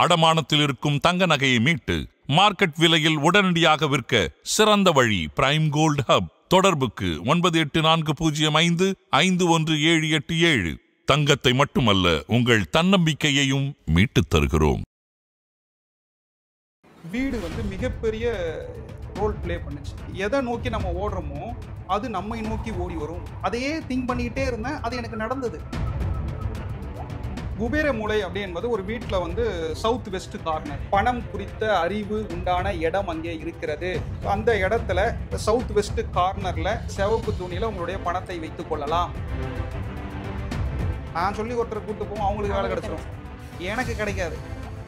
அடமானத்தில் இருக்கும் தங்க நகையை மீட்டு மார்க்கெட் விலையில் உடனடியாக விற்க சிறந்த வழி பிரைம் கோல்ட் ஹப். தொடர்புக்கு 9840551787. தங்கத்தை மட்டுமல்ல, உங்கள் தன்னம்பிக்கையையும் மீட்டுத் தருகிறோம். வீடு வந்து மிகப்பெரிய ரோல் ப்ளே பண்ணுச்சு. எதை நோக்கி நம்ம ஓடுறோமோ அது நம்மை நோக்கி ஓடி வரும். அதையே திங்க் பண்ணிக்கிட்டே இருந்தேன். அது எனக்கு நடந்தது. குபேர மூலை அப்படி என்பது ஒரு வீட்டில் வந்து சவுத் வெஸ்ட் கார்னர். பணம் குறித்த அறிவு உண்டான இடம் அங்கே இருக்கிறது. அந்த இடத்துல சவுத் வெஸ்ட் கார்னரில் சிவப்பு துணியில் உங்களுடைய பணத்தை வைத்துக் கொள்ளலாம். நான் சொல்லி ஒருத்தர் கூப்பிட்டு போவோம், அவங்களுக்கு வேலை கிடைச்சிடும், எனக்கு கிடைக்காது.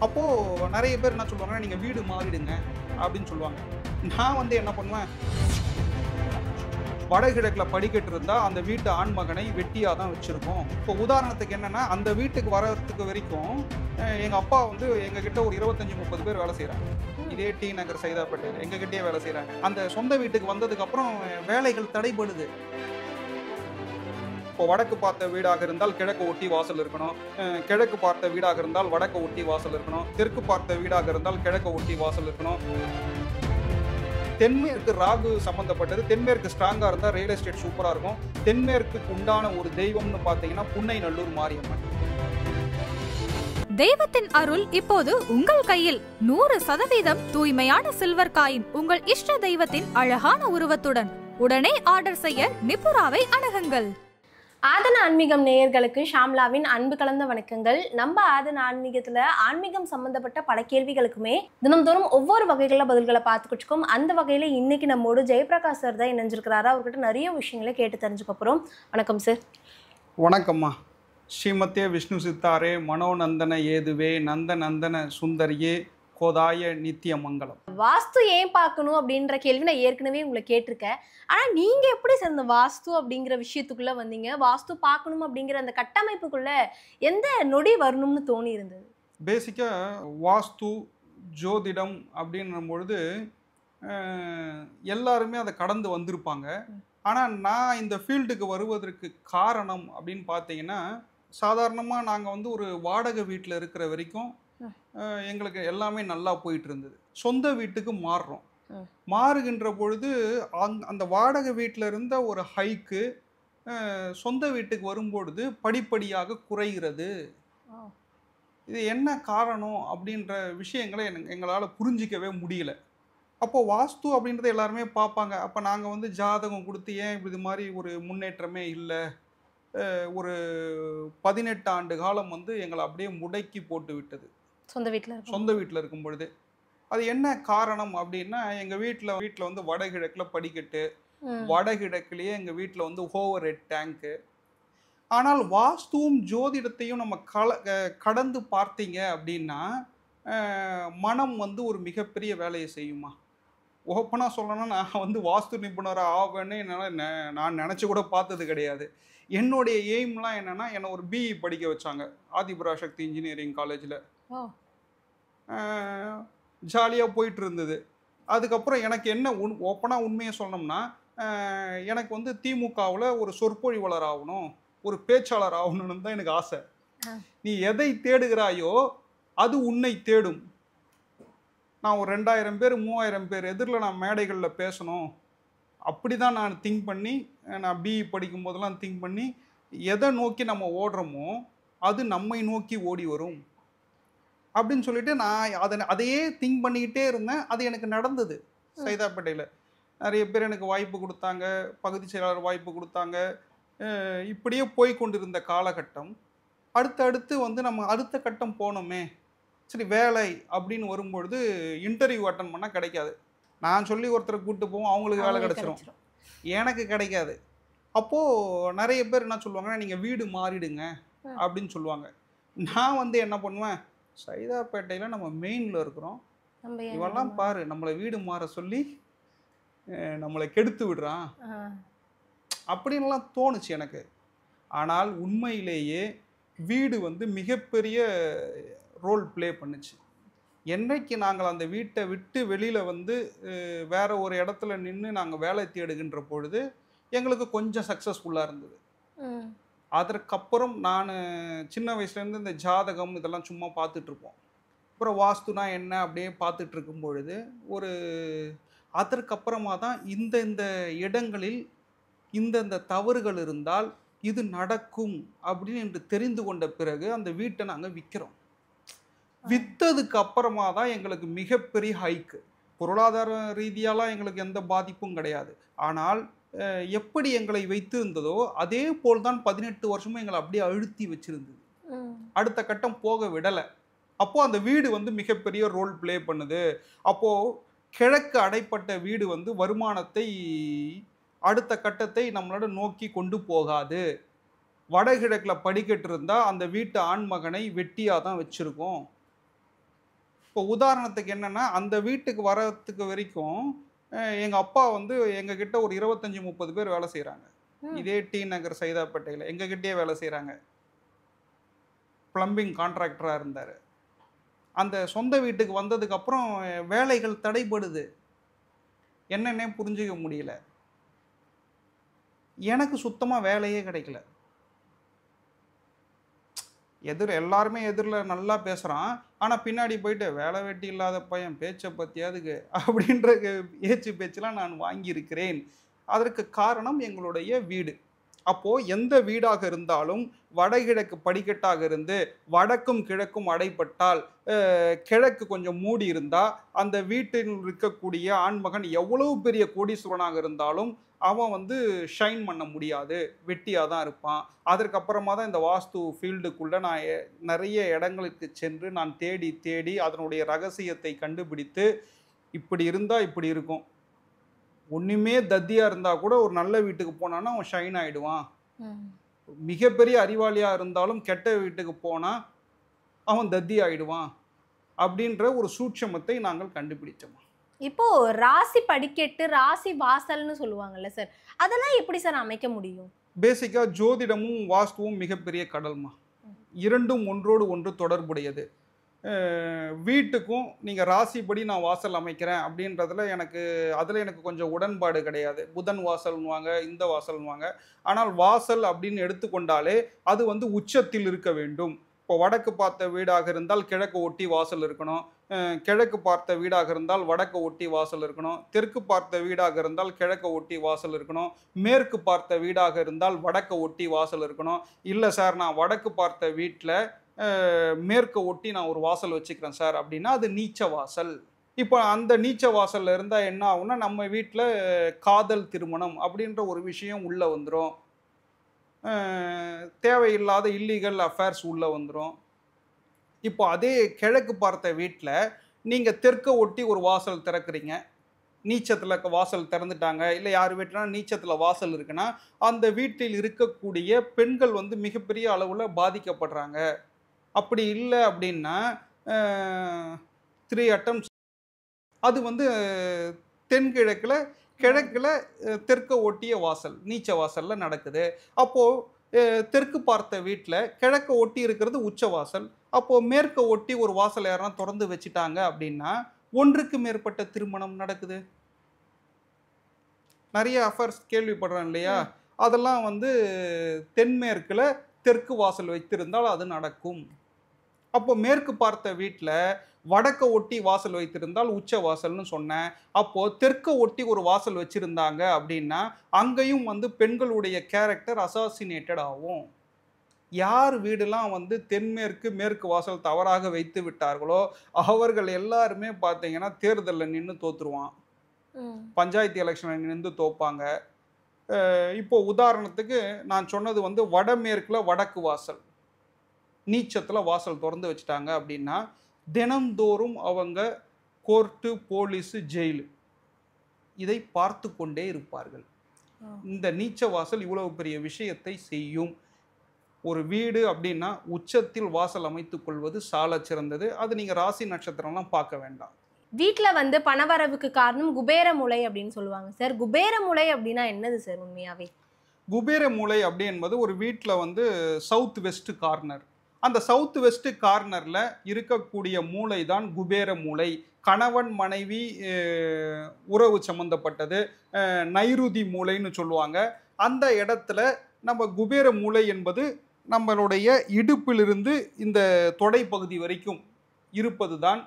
அப்போது நிறைய பேர் என்ன சொல்லுவாங்கன்னா, நீங்கள் வீடு மாறிடுங்க அப்படின்னு சொல்லுவாங்க. நான் வந்து என்ன பண்ணுவேன், வடகிழக்கில் படிக்கட்டு இருந்தால் அந்த வீட்டு ஆண்மகனை வெட்டியாக தான் வச்சுருக்கோம். இப்போ உதாரணத்துக்கு என்னென்னா, அந்த வீட்டுக்கு வர்றதுக்கு வரைக்கும் எங்கள் அப்பா வந்து எங்ககிட்ட ஒரு 25-30 பேர் வேலை செய்கிறாங்க. இதே டி நகர் சைதாப்பேட்டையில் எங்ககிட்டயே வேலை செய்கிறாங்க. அந்த சொந்த வீட்டுக்கு வந்ததுக்கப்புறம் வேலைகள் தடைபடுது. இப்போ வடக்கு பார்த்த வீடாக இருந்தால் கிழக்கு ஒட்டி வாசல் இருக்கணும், கிழக்கு பார்த்த வீடாக இருந்தால் வடக்கு ஒட்டி வாசல் இருக்கணும், தெற்கு பார்த்த வீடாக இருந்தால் கிழக்கு ஒட்டி வாசல் இருக்கணும். தென்மேற்கு ராகு சம்பந்தப்பட்டது. தென்மேற்கு ஸ்ட்ராங்கா இருந்தா ரியல் எஸ்டேட் சூப்பரா இருக்கும். தென்மேற்குக்கு உண்டான ஒரு தெய்வம்னு பாத்தீங்கன்னா புன்னை நல்லூர் மாரியம்மன். தெய்வத்தின் அருள் இப்போது உங்கள் கையில். 100% தூய்மையான சில்வர் காயின் உங்கள் இஷ்ட தெய்வத்தின் அழகான உருவத்துடன். உடனே ஆர்டர் செய்ய நிபுராவை அணுகுங்கள். ஆதன ஆன்மீகம் நேயர்களுக்கு ஷாம்லாவின் அன்பு கலந்த வணக்கங்கள். நம்ம ஆதன ஆன்மீகத்துல ஆன்மீகம் சம்பந்தப்பட்ட பல கேள்விகளுக்குமே தினம்தோறும் ஒவ்வொரு வகைகளில் பதில்களை பார்த்துக்கிட்டு அந்த வகையில இன்னைக்கு நம்மோடு ஜெயபிரகாஷ் சார் தான் இணைஞ்சிருக்கிறாரு. அவர்கிட்ட நிறைய விஷயங்களை கேட்டு தெரிஞ்சுக்க போறோம். வணக்கம் சார். வணக்கம்மா. ஸ்ரீமத்தே விஷ்ணு சித்தாரே மனோநந்தன ஏதுவே நந்த நந்தன சுந்தரியே கோதாய நித்திய மங்கலம். வாஸ்து ஏன் பார்க்கணும் அப்படின்ற கேள்வி நான் ஏற்கனவே உங்களை கேட்டிருக்கேன். ஆனா நீங்க எப்படி சார் இந்த வாஸ்து அப்படிங்கிற விஷயத்துக்குள்ள வந்தீங்க? வாஸ்து பார்க்கணும் அப்படிங்கிற அந்த கட்டமைப்புக்குள்ள எந்த நொடி வரணும்னு தோணி இருந்தது? பேசிக்கா வாஸ்து ஜோதிடம் அப்படின்னும் பொழுது எல்லாருமே அதை கடந்து வந்திருப்பாங்க. ஆனால் நான் இந்த ஃபீல்டுக்கு வருவதற்கு காரணம் அப்படின்னு பார்த்தீங்கன்னா, சாதாரணமாக நாங்கள் வந்து ஒரு வாடகை வீட்டில் இருக்கிற வரைக்கும் எங்களுக்கு எல்லாமே நல்லா போயிட்டு இருந்தது. சொந்த வீட்டுக்கு மாறுறோம். மாறுகின்ற பொழுது அந்த வாடகை வீட்டில் இருந்த ஒரு ஹைக்கு சொந்த வீட்டுக்கு வரும்பொழுது படிப்படியாக குறைகிறது. இது என்ன காரணம் அப்படின்ற விஷயங்களை எங்களால் புரிஞ்சிக்கவே முடியல. அப்போது வாஸ்து அப்படின்றத எல்லாருமே பார்ப்பாங்க. அப்போ நாங்கள் வந்து ஜாதகம் கொடுத்து ஏன் இது மாதிரி ஒரு முன்னேற்றமே இல்லை, ஒரு 18 ஆண்டு காலம் வந்து எங்களை அப்படியே முடக்கி போட்டு விட்டது சொந்த வீட்டில் இருக்கும் பொழுது. அது என்ன காரணம் அப்படின்னா, எங்கள் வீட்டில் வந்து வடகிழக்கில் படிக்கட்டு, வடகிழக்குலேயே எங்கள் வீட்டில் வந்து ஓவர் ஹெட் டேங்க்கு. ஆனால் வாஸ்துவும் ஜோதிடத்தையும் நம்ம கடந்து பார்த்தீங்க அப்படின்னா, மனம் வந்து ஒரு மிகப்பெரிய வேலையை செய்யுமா. ஓப்பனாக சொல்லணும்னா, நான் வந்து வாஸ்து நிபுணராக ஆவேன்னு நான் நினச்சி கூட பார்த்தது கிடையாது. என்னுடைய எய்ம்லாம் என்னென்னா, என்னை ஒரு பிஇ படிக்க வச்சாங்க ஆதிபராசக்தி இன்ஜினியரிங் காலேஜில். ஜாலியாக போயிட்டு இருந்தது. அதுக்கப்புறம் எனக்கு என்ன ஓப்பனாக உண்மையை சொல்லணும்னா, எனக்கு வந்து திமுகவில் ஒரு சொற்பொழிவாளர் ஆகணும், ஒரு பேச்சாளர் ஆகணும்னு தான் எனக்கு ஆசை. நீ எதை தேடுகிறாயோ அது உன்னை தேடும். நான் ஒரு 2000 பேர் 3000 பேர் எதிரில் நான் மேடைகளில் பேசணும், அப்படி தான் நான் திங்க் பண்ணி, நான் பிஇ படிக்கும் போதெல்லாம் திங்க் பண்ணி, எதை நோக்கி நம்ம ஓடுறோமோ அது நம்மை நோக்கி ஓடி வரும் அப்படின்னு சொல்லிட்டு நான் அதையே திங்க் பண்ணிக்கிட்டே இருந்தேன். அது எனக்கு நடந்தது. சைதாப்பேட்டையில் நிறைய பேர் எனக்கு வாய்ப்பு கொடுத்தாங்க, பகுதி செயலாளர் வாய்ப்பு கொடுத்தாங்க. இப்படியே போய் கொண்டிருந்த காலகட்டம். அடுத்து வந்து நம்ம அடுத்த கட்டம் போனோமே, சரி வேலை அப்படின்னு வரும்பொழுது இன்டர்வியூ அட்டன் பண்ணால் கிடைக்காது. நான் சொல்லி ஒருத்தரை கூப்பிட்டு போவோம், அவங்களுக்கு வேலை கிடைச்சிரும், எனக்கு கிடைக்காது. அப்போது நிறைய பேர் என்ன சொல்லுவாங்கன்னா, நீங்கள் வீடு மாறிடுங்க அப்படின்னு சொல்லுவாங்க. நான் வந்து என்ன பண்ணுவேன், சைதாப்பேட்டையில் நம்ம மெயினில் இருக்கிறோம், இவெல்லாம் பாரு நம்மளை வீடு மாற சொல்லி நம்மளை கெடுத்து விடுறான் அப்படின்லாம் தோணுச்சு எனக்கு. ஆனால் உண்மையிலேயே வீடு வந்து மிகப்பெரிய ரோல் ப்ளே பண்ணுச்சு. என்னைக்கு நாங்கள் அந்த வீட்டை விட்டு வெளியில் வந்து வேற ஒரு இடத்துல நின்று நாங்கள் வேலை தேடுகின்ற பொழுது எங்களுக்கு கொஞ்சம் சக்ஸஸ்ஃபுல்லாக இருந்தது. அதற்கப்புறம் நான் சின்ன வயசுலேருந்து இந்த ஜாதகம் இதெல்லாம் சும்மா பார்த்துட்ருப்போம். அப்புறம் வாஸ்துனா என்ன அப்படியே பார்த்துட்டு இருக்கும் பொழுது ஒரு அதற்கப்புறமா தான் இந்த இடங்களில் இந்த தவறுகள் இருந்தால் இது நடக்கும் அப்படின்னு என்று தெரிந்து கொண்ட பிறகு அந்த வீட்டை நாங்கள் விற்கிறோம். விற்றதுக்கு அப்புறமா தான் எங்களுக்கு மிகப்பெரிய ஹைக்கு. பொருளாதார ரீதியாலாம் எங்களுக்கு எந்த பாதிப்பும் கிடையாது. ஆனால் எப்படி எங்களை வைத்திருந்ததோ அதே போல் தான் 18 வருஷமும் எங்களை அப்படியே அழுத்தி வச்சிருந்தது. அடுத்த கட்டம் போக விடலை. அப்போது அந்த வீடு வந்து மிகப்பெரிய ரோல் ப்ளே பண்ணுது. அப்போது கிழக்கு அடைப்பட்ட வீடு வந்து வருமானத்தை அடுத்த கட்டத்தை நம்மளோட நோக்கி கொண்டு போகாது. வடகிழக்கில் படிக்கட்டு இருந்தால் அந்த வீட்டு ஆண்மகனை வெட்டியாக தான் வச்சுருக்கோம். இப்போ உதாரணத்துக்கு என்னென்னா, அந்த வீட்டுக்கு வரத்துக்கு வரைக்கும் எங்கள் அப்பா வந்து எங்ககிட்ட ஒரு 25-30 பேர் வேலை செய்கிறாங்க. இதே டி நகர் சைதாப்பேட்டையில் எங்ககிட்டயே வேலை செய்கிறாங்க. பிளம்பிங் கான்ட்ராக்டராக இருந்தார். அந்த சொந்த வீட்டுக்கு வந்ததுக்கப்புறம் வேலைகள் தடைபடுது. என்னன்னே புரிஞ்சுக்க முடியல. எனக்கு சுத்தமாக வேலையே கிடைக்கல. எல்லாருமே எதிரில் நல்லா பேசுகிறான். ஆனால் பின்னாடி போயிட்டு வேலை வெட்டி இல்லாத பையன் பேச்சை பற்றியாதுக்கு அப்படின்ற பேச்செல்லாம் நான் வாங்கியிருக்கிறேன். அதற்கு காரணம் எங்களுடைய வீடு. அப்போது எந்த வீடாக இருந்தாலும் வடகிழக்கு படிக்கட்டாக இருந்து வடக்கும் கிழக்கும் அடைப்பட்டால் கிழக்கு கொஞ்சம் மூடி இருந்தால் அந்த வீட்டில் இருக்கக்கூடிய ஆண்மகன் எவ்வளவு பெரிய கோடீஸ்வரனாக இருந்தாலும் அவன் வந்து ஷைன் பண்ண முடியாது, வெட்டியாக தான் இருப்பான். அதற்கப்புறமா தான் இந்த வாஸ்து ஃபீல்டுக்குள்ளே நான் நிறைய இடங்களுக்கு சென்று நான் தேடி தேடி அதனுடைய ரகசியத்தை கண்டுபிடித்து இப்படி இருந்தால் இப்படி இருக்கும், ஒன்றுமே தத்தியாக இருந்தால் கூட ஒரு நல்ல வீட்டுக்கு போனான்னா அவன் ஷைன் ஆகிடுவான், மிகப்பெரிய அறிவாளியாக இருந்தாலும் கெட்ட வீட்டுக்கு போனால் அவன் தத்தி ஆகிடுவான் அப்படின்ற ஒரு சூட்சமத்தை நாங்கள் கண்டுபிடிச்சோம். இப்போ ராசி படிக்கட்டு, ராசி வாசல்னு சொல்லுவாங்கல்ல சார், அதெல்லாம் எப்படி சார் அமைக்க முடியும்? பேசிக்காக ஜோதிடமும் வாஸ்துவும் மிகப்பெரிய கடல்மா. இரண்டும் ஒன்றோடு ஒன்று தொடர்புடையது. வீட்டுக்கும் நீங்கள் ராசிப்படி நான் வாசல் அமைக்கிறேன் அப்படின்றதுல எனக்கு கொஞ்சம் உடன்பாடு கிடையாது. புதன் வாசல்வாங்க, இந்த வாசல்வாங்க. ஆனால் வாசல் அப்படின்னு எடுத்துக்கொண்டாலே அது வந்து உச்சத்தில் இருக்க வேண்டும். இப்போ வடக்கு பார்த்த வீடாக இருந்தால் கிழக்கு ஒட்டி வாசல் இருக்கணும், கிழக்கு பார்த்த வீடாக இருந்தால் வடக்கு ஒட்டி வாசல் இருக்கணும், தெற்கு பார்த்த வீடாக இருந்தால் கிழக்கு ஒட்டி வாசல் இருக்கணும், மேற்கு பார்த்த வீடாக இருந்தால் வடக்கு ஒட்டி வாசல் இருக்கணும். இல்லை சார், நான் வடக்கு பார்த்த வீட்டில் மேற்கு ஒட்டி நான் ஒரு வாசல் வச்சுக்கிறேன் சார் அப்படின்னா அது நீச்ச வாசல். இப்போ அந்த நீச்ச வாசலில் இருந்தால் என்ன ஆகும்னா நம்ம வீட்டில் காதல் திருமணம் அப்படின்ற ஒரு விஷயம் உள்ளே வந்துடும், தேவையில்லாத இல்லீகல் அஃபேர்ஸ் உள்ளே வந்துடும். இப்போ அதே கிழக்கு பார்த்த வீட்டில் நீங்கள் தெற்க ஒட்டி ஒரு வாசல் திறக்கிறீங்க, நீச்சத்தில் வாசல் திறந்துட்டாங்க, இல்லை யார் வீட்டினா நீச்சத்தில் வாசல் இருக்குன்னா அந்த வீட்டில் இருக்கக்கூடிய பெண்கள் வந்து மிகப்பெரிய அளவில் பாதிக்கப்படுறாங்க. அப்படி இல்லை அப்படின்னா 3 attempts அது வந்து தென்கிழக்கில் கிழக்கில் தெற்க ஒட்டிய வாசல் நீச்ச வாசலில் நடக்குது. அப்போது தெற்கு பார்த்த வீட்டில் கிழக்க ஒட்டி இருக்கிறது உச்ச வாசல். அப்போது மேற்க ஒட்டி ஒரு வாசல் யாரும் திறந்து வச்சுட்டாங்க அப்படின்னா ஒன்றுக்கு மேற்பட்ட திருமணம் நடக்குது. நிறைய அஃபேர்ஸ் கேள்விப்படுறோம் இல்லையா, அதெல்லாம் வந்து தென்மேற்கில் தெற்கு வாசல் வைத்திருந்தால் அது நடக்கும். அப்போ மேற்கு பார்த்த வீட்டில் வடக்க ஒட்டி வாசல் வைத்திருந்தால் உச்ச வாசல்னு சொன்னேன். அப்போது தெற்க ஒட்டி ஒரு வாசல் வச்சுருந்தாங்க அப்படின்னா அங்கேயும் வந்து பெண்களுடைய கேரக்டர் அசாசினேட்டட் ஆகும். யார் வீடெல்லாம் வந்து தென்மேற்கு மேற்கு வாசல் தவறாக வைத்து விட்டார்களோ அவர்கள் எல்லாருமே பார்த்தீங்கன்னா தேர்தலில் நின்று தோற்றுருவான், பஞ்சாயத்து எலெக்ஷனில் நின்று தோப்பாங்க. இப்போ உதாரணத்துக்கு நான் சொன்னது வந்து வடமேற்கில் வடக்கு வாசல் நீச்சத்தில் வாசல் திறந்து வச்சுட்டாங்க அப்படின்னா தினந்தோறும் அவங்க கோர்ட்டு, போலீஸு, ஜெயிலு இதை பார்த்து கொண்டே இருப்பார்கள். இந்த நீச்ச வாசல் இவ்வளவு பெரிய விஷயத்தை செய்யும். ஒரு வீடு அப்படின்னா உச்சத்தில் வாசல் அமைத்துக் கொள்வது சால சிறந்தது. அது நீங்கள் ராசி நட்சத்திரம்லாம் பார்க்க வேண்டாம். வீட்டில் வந்து பணவரவுக்கு காரணம் குபேர மூலை அப்படின்னு சொல்லுவாங்க சார். குபேர மூலை அப்படின்னா என்னது சார் உண்மையாவே? குபேர மூலை அப்படி என்பது ஒரு வீட்டில் வந்து சவுத் வெஸ்ட் கார்னர். அந்த சவுத் வெஸ்ட் கார்னரில் இருக்கக்கூடிய மூளை தான் குபேர மூளை. கணவன் மனைவி உறவு சம்மந்தப்பட்டது நைருதி மூளைன்னு சொல்லுவாங்க. அந்த இடத்துல நம்ம குபேர மூளை என்பது நம்மளுடைய இடுப்பிலிருந்து இந்த தொடை பகுதி வரைக்கும் இருப்பது தான்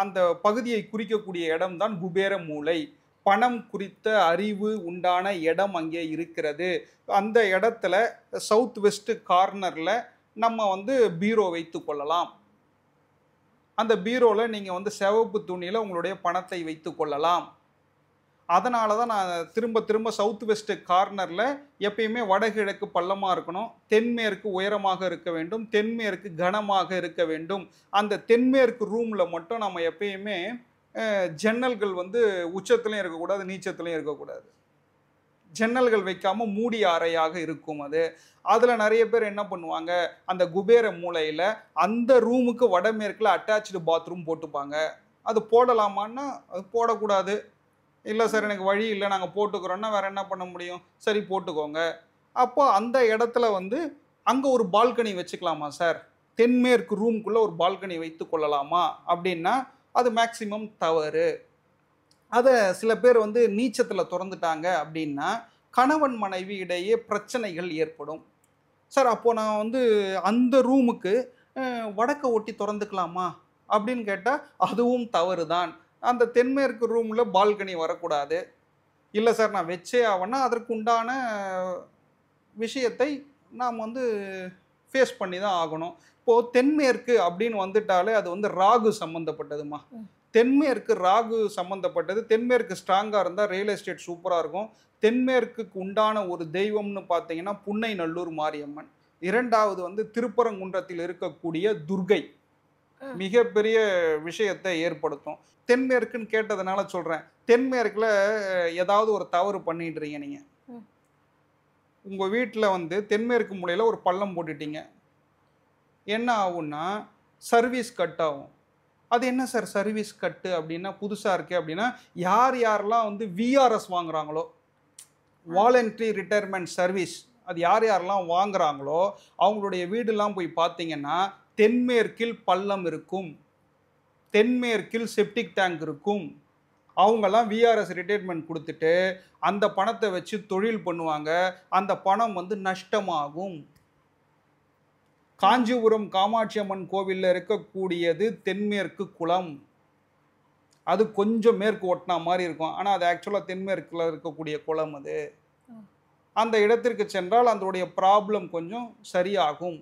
அந்த பகுதியை குறிக்கக்கூடிய இடம்தான் குபேர மூலை. பணம் குறித்த அறிவு உண்டான இடம் அங்கே இருக்கிறது. அந்த இடத்துல சவுத் வெஸ்ட் கார்னரில் நம்ம வந்து பீரோ வைத்து கொள்ளலாம். அந்த பீரோவில் நீங்கள் வந்து சிவப்பு துணியில் உங்களுடைய பணத்தை வைத்து கொள்ளலாம். அதனால தான் நான் திரும்ப திரும்ப சவுத் வெஸ்ட் கார்னரில் எப்பயுமே வடகிழக்கு பள்ளமாக இருக்கணும், தென்மேற்கு உயரமாக இருக்க வேண்டும், தென்மேற்கு கனமாக இருக்க வேண்டும். அந்த தென்மேற்கு ரூமில் மட்டும் நம்ம எப்பயுமே ஜன்னல்கள் வந்து உச்சத்துலையும் இருக்கக்கூடாது, நீச்சத்துலையும் இருக்கக்கூடாது. ஜன்னல்கள் வைக்காமல் மூடிய அறையாக இருக்கும் அது. அதில் நிறைய பேர் என்ன பண்ணுவாங்க, அந்த குபேர மூலையில் அந்த ரூமுக்கு வடமேற்கில் அட்டாச்சு பாத்ரூம் போட்டுப்பாங்க. அது போடலாமான்னா அது போடக்கூடாது. இல்லை சார் எனக்கு வழி இல்லை நாங்கள் போட்டுக்கிறோன்னா வேறு என்ன பண்ண முடியும், சரி போட்டுக்கோங்க. அப்போ அந்த இடத்துல வந்து அங்கே ஒரு பால்கனி வச்சுக்கலாமா சார், தென்மேற்கு ரூம்குள்ளே ஒரு பால்கனி வைத்து கொள்ளலாமா அப்படின்னா அது மேக்சிமம் தவறு. அதை சில பேர் வந்து நீச்சத்தில் திறந்துட்டாங்க அப்படின்னா கணவன் மனைவி இடையே பிரச்சனைகள் ஏற்படும். சார் அப்போது நான் வந்து அந்த ரூமுக்கு வடக்க ஒட்டி திறந்துக்கலாமா அப்படின்னு கேட்டால் அதுவும் தவறு தான். அந்த தென்மேற்கு ரூமில் பால்கனி வரக்கூடாது. இல்லை சார் நான் வச்சே ஆவேன்னா அதற்கு உண்டான விஷயத்தை நாம் வந்து ஃபேஸ் பண்ணி தான் ஆகணும். இப்போது தென்மேற்கு அப்படின்னு வந்துட்டாலே அது வந்து ராகு சம்மந்தப்பட்டதுமா. தென்மேற்கு ராகு சம்மந்தப்பட்டது. தென்மேற்கு ஸ்ட்ராங்காக இருந்தால் ரியல் எஸ்டேட் சூப்பராக இருக்கும். தென்மேற்குக்கு உண்டான ஒரு தெய்வம்னு பார்த்தீங்கன்னா புன்னை நல்லூர் மாரியம்மன். இரண்டாவது வந்து திருப்பரங்குன்றத்தில் இருக்கக்கூடிய துர்கை மிகப்பெரிய விஷயத்தை ஏற்படுத்தும். தென்மேற்குன்னு கேட்டதுனால சொல்கிறேன், தென்மேற்கில் ஏதாவது ஒரு தவறு பண்ணிடுறீங்க நீங்கள். உங்கள் வீட்டில் வந்து தென்மேற்கு மூலையில் ஒரு பள்ளம் போட்டுட்டீங்க, என்ன ஆகும்னா சர்வீஸ் கட் ஆகும். அது என்ன சார் சர்வீஸ் கட்டு அப்படின்னா புதுசாக இருக்குது அப்படின்னா யார் யாரெல்லாம் வந்து விஆர்எஸ் வாங்குறாங்களோ, வாலண்டரி ரிட்டையர்மெண்ட் சர்வீஸ், அது யார் யாரெல்லாம் வாங்குறாங்களோ அவங்களுடைய வீடெல்லாம் போய் பார்த்தீங்கன்னா தென்மேற்கில் பள்ளம் இருக்கும், தென்மேற்கில் செப்டிக் டேங்க் இருக்கும். அவங்கெல்லாம் விஆர்எஸ் ரிட்டையர்மெண்ட் கொடுத்துட்டு அந்த பணத்தை வச்சு தொழில் பண்ணுவாங்க. அந்த பணம் வந்து நஷ்டமாகும். காஞ்சிபுரம் காமாட்சி அம்மன் கோவிலில் இருக்கக்கூடியது தென்மேற்கு குளம். அது கொஞ்சம் மேற்கு ஒட்டினா மாதிரி இருக்கும், ஆனால் அது ஆக்சுவலாக தென்மேற்கில் இருக்கக்கூடிய குளம். அது அந்த இடத்திற்கு சென்றால் அதனுடைய ப்ராப்ளம் கொஞ்சம் சரியாகும்.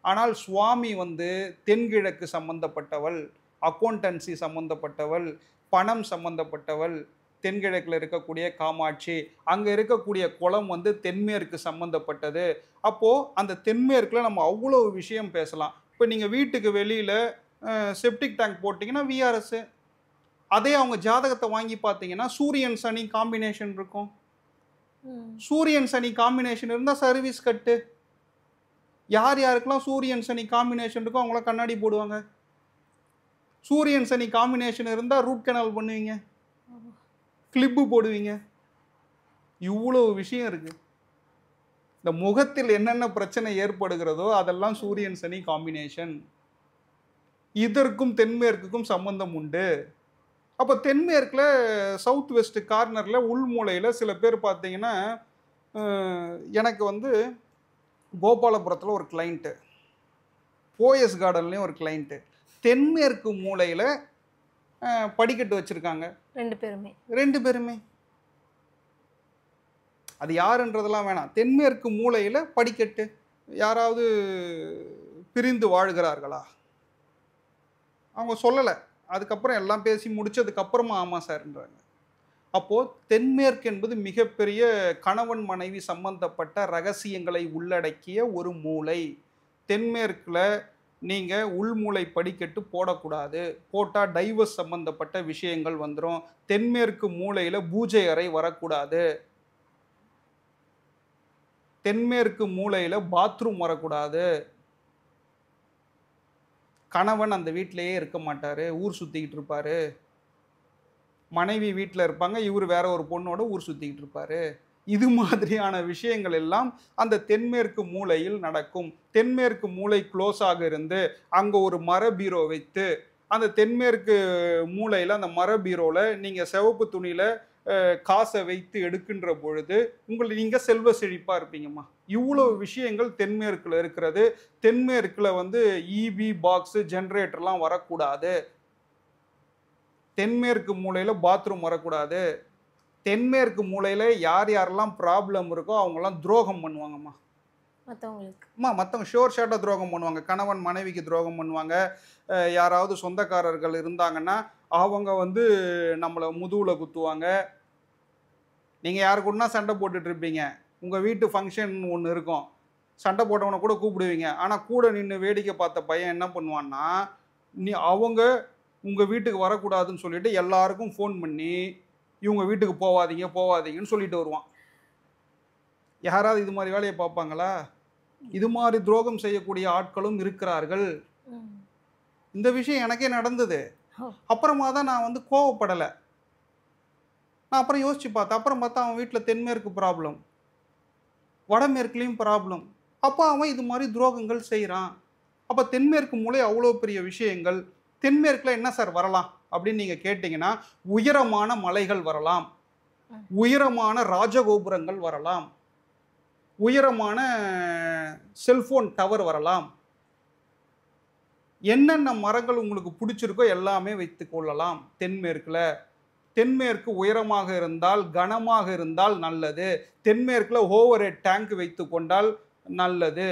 ஆனால் சுவாமி வந்து தென்கிழக்கு சம்பந்தப்பட்டவள், அக்கௌண்டன்சி சம்பந்தப்பட்டவள், பணம் சம்பந்தப்பட்டவள். தென்கிழக்கில் இருக்கக்கூடிய காமாட்சி, அங்கே இருக்கக்கூடிய குளம் வந்து தென்மேற்கு சம்பந்தப்பட்டது. அப்போது அந்த தென்மேற்கில் நம்ம அவ்வளோ விஷயம் பேசலாம். இப்போ நீங்கள் வீட்டுக்கு வெளியில் செப்டிக் டேங்க் போட்டிங்கன்னா விஆர்எஸ், அதே அவங்க ஜாதகத்தை வாங்கி பார்த்தீங்கன்னா சூரியன் சனி காம்பினேஷன் இருக்கும். சூரியன் சனி காம்பினேஷன் இருந்தால் சர்வீஸ் கட்டு. யார் யாருக்கெல்லாம் சூரியன் சனி காம்பினேஷன் இருக்கோ அவங்களாம் கண்ணாடி போடுவாங்க. சூரியன் சனி காம்பினேஷன் இருந்தால் ரூட் கெனால் பண்ணுவீங்க, கிளிப்பு போடுவீங்க. இவ்வளோ விஷயம் இருக்குது. இந்த முகத்தில் என்னென்ன பிரச்சனை ஏற்படுகிறதோ அதெல்லாம் சூரியன் சனி காம்பினேஷன். இதற்கும் தென்மேற்குக்கும் சம்பந்தம் உண்டு. அப்போ தென்மேற்கில் சவுத் வெஸ்ட் கார்னரில் உள்மூலையில் சில பேர் பார்த்தீங்கன்னா, எனக்கு வந்து கோபாலபுரத்தில் ஒரு கிளைண்ட்டு, போயஸ் கார்டன்லேயும் ஒரு கிளைண்ட்டு, தென்மேற்கு மூலையில் படிக்கட்டு வச்சுருக்காங்க. ரெண்டு பேருமே அது யாருன்றதெல்லாம் வேணாம், தென்மேற்கு மூலையில் படிக்கட்டு. யாராவது பிரிந்து வாழ்கிறார்களா? அவங்க சொல்லலை. அதுக்கப்புறம் எல்லாம் பேசி முடிச்சதுக்கப்புறமா ஆமாம் சார்ன்றாங்க. அப்போது தென்மேற்கு என்பது மிகப்பெரிய கணவன் மனைவி சம்பந்தப்பட்ட ரகசியங்களை உள்ளடக்கிய ஒரு மூலை. தென்மேற்கில் நீங்கள் உள்மூளை படிக்கட்டு போடக்கூடாது. போட்டால் டைவர்ஸ் சம்பந்தப்பட்ட விஷயங்கள் வந்துடும். தென்மேற்கு மூலையில் பூஜை அறை வரக்கூடாது. தென்மேற்கு மூலையில் பாத்ரூம் வரக்கூடாது. கணவன் அந்த வீட்டிலேயே இருக்க மாட்டார், ஊர் சுற்றிக்கிட்டு இருப்பார். மனைவி வீட்டில் இருப்பாங்க, இவர் வேற ஒரு பொண்ணோட ஊர் சுற்றிக்கிட்டு இருப்பார். இது மாதிரியான விஷயங்கள் எல்லாம் அந்த தென்மேற்கு மூலையில் நடக்கும். தென்மேற்கு மூலை க்ளோஸாக இருந்து அங்கே ஒரு மர பீரோ வைத்து அந்த தென்மேற்கு மூலையில் அந்த மர பீரோவில் நீங்கள் சிவப்பு துணியில் காசை வைத்து எடுக்கின்ற பொழுது நீங்கள் செல்வ செழிப்பாக இருப்பீங்கம்மா. இவ்வளவு விஷயங்கள் தென்மேற்குல இருக்கிறது. தென்மேற்குல வந்து இபி பாக்ஸ் ஜெனரேட்டர்லாம் வரக்கூடாது. தென்மேற்கு மூலையில பாத்ரூம் வரக்கூடாது. தென்மேற்கு மூலையில யார் யாரெல்லாம் ப்ராப்ளம் இருக்கோ அவங்கெல்லாம் துரோகம் பண்ணுவாங்கம்மா. மற்றவங்களுக்கு மற்றவங்க ஷோர் ஷார்ட்டாக துரோகம் பண்ணுவாங்க. கணவன் மனைவிக்கு துரோகம் பண்ணுவாங்க. யாராவது சொந்தக்காரர்கள் இருந்தாங்கன்னா அவங்க வந்து நம்மளை முதுகுல குத்துவாங்க. நீங்கள் யாரு கூடனா சண்டை போட்டுட்டு இருப்பீங்க. உங்கள் வீட்டு ஃபங்க்ஷன் ஒன்று இருக்கும். சண்டை போட்டவனை கூட கூப்பிடுவீங்க. ஆனால் கூட நின்று வேடிக்கை பார்த்த பையன் என்ன பண்ணுவான்னா, அவங்க உங்கள் வீட்டுக்கு வரக்கூடாதுன்னு சொல்லிட்டு எல்லாருக்கும் ஃபோன் பண்ணி இவங்க வீட்டுக்கு போவாதீங்க போவாதீங்கன்னு சொல்லிட்டு வருவான். யாராவது இது மாதிரி வேலையை பார்ப்பாங்களா? இது மாதிரி துரோகம் செய்யக்கூடிய ஆட்களும் இருக்கிறார்கள். இந்த விஷயம் எனக்கே நடந்தது. அப்புறமா தான் நான் வந்து கோவப்படலை. நான் அப்புறம் யோசிச்சு பார்த்தேன். அப்புறம் பார்த்தா அவன் வீட்டில் தென்மேற்கு ப்ராப்ளம், வடமேற்குலேயும் ப்ராப்ளம். அப்போ அவன் இது மாதிரி துரோகங்கள் செய்கிறான். அப்போ தென்மேற்கு மூலை அவ்வளோ பெரிய விஷயங்கள். தென்மேற்கில் என்ன சார் வரலாம் அப்படின்னு நீங்கள் கேட்டிங்கன்னா, உயரமான மலைகள் வரலாம், உயரமான ராஜகோபுரங்கள் வரலாம், உயரமான செல்போன் டவர் வரலாம். என்னென்ன மரங்கள் உங்களுக்கு பிடிச்சிருக்கோ எல்லாமே வைத்து கொள்ளலாம் தென்மேற்குல. தென்மேற்கு உயரமாக இருந்தால் கனமாக இருந்தால் நல்லது. தென்மேற்குல ஓவர் ஹெட் டேங்க் வைத்து கொண்டால் நல்லது.